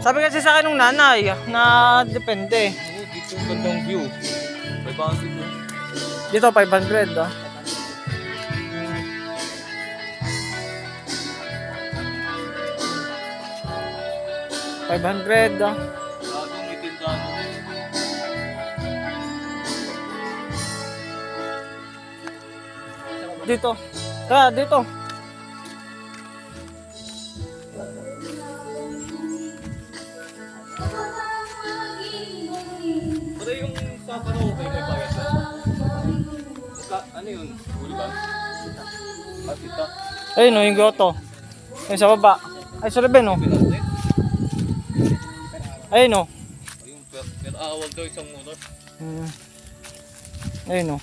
Sabi kasi sa akin ng nanay na depende. Oo, dito yung gandang view. 500 yun. Dito 500 oh. $500 oh. Lagong may tindahan mo din. Dito. Tara, dito. Pero yung sa karaoke may bayad na. Ano yun? Huli ba? Ah, kita. Ayun oh, yung grotto. Ayun sa baba. Ay, sa labi no. Pinatay. Ayun oh. Ayun, per hour daw isang oras. Ayun oh.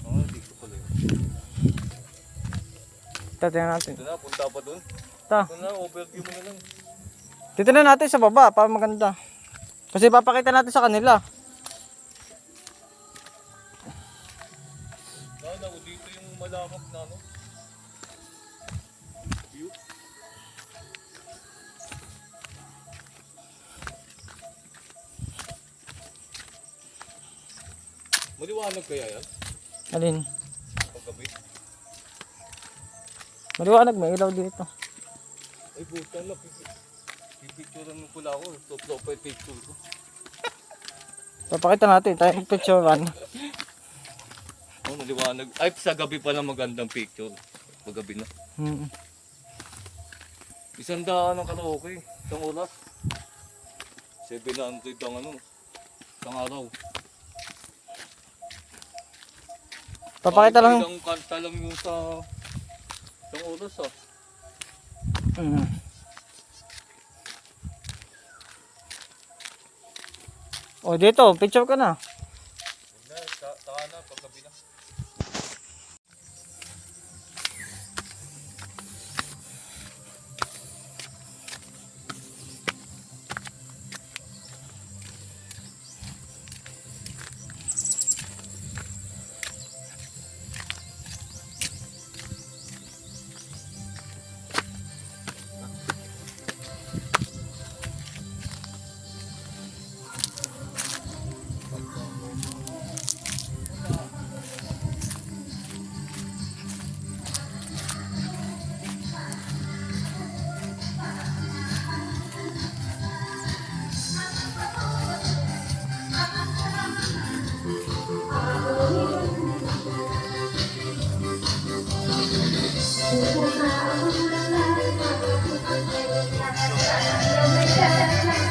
Oo, dito pala yun. Tatingnan natin. Ito na, punta pa dun. Ta. Ito na, overview mo na lang. Dito na natin sa baba para maganda. Kasi papakita natin sa kanila. Lala, dito yung malamak na ano. View. Maliwanag kaya yan? Alin? Paggabi? Maliwanag, may ilaw dito. Ay, buta na. Pipicturean mo pala ako. Top-top yung picture ko. Papakita natin tayo picturean. Oh, maliwanag. Ay, sa gabi pala magandang picture. Paggabi na. $100 ang karaoke. Isang oras. 700 ang ano. Isang araw. Papakita lang. Ilang kanta lang yung sa isang oras ah. Oh, dito, picture ka na. Saka na, paggabi na.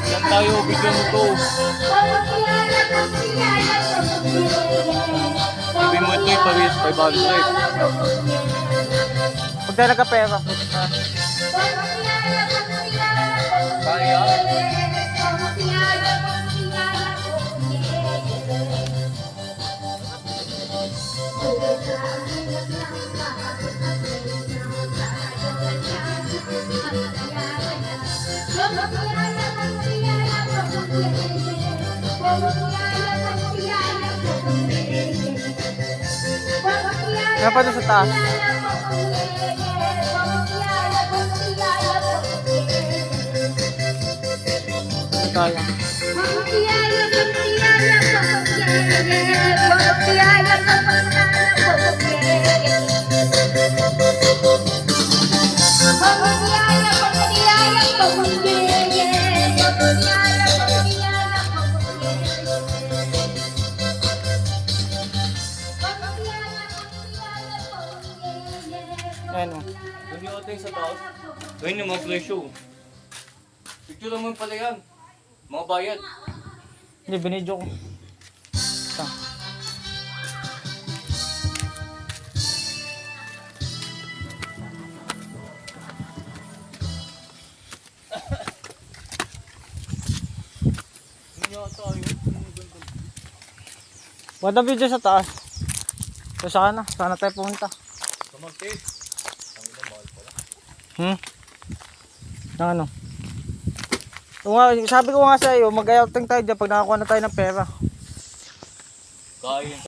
Saan tayo bigyan mo to? Sabi mo ito yung pawis 500. Pag tayo nagkapera. Kaya? Kaya pa doon sa taas. Ito tayo. Ayan o. Doon yung ating sa taas. Doon yung mga presyo. Picture naman pala yan. Mga bayad. Hindi, binidyo ko. Ito. Doon yung tayo. Wala video sa taas. So sana tayo pumunta. Sa Martes. Ang ina, mahal pala. Nang ano? So, nga, sabi ko nga sa iyo, mag-outing tayo dyan pag nakakuha na tayo ng pera. Kaya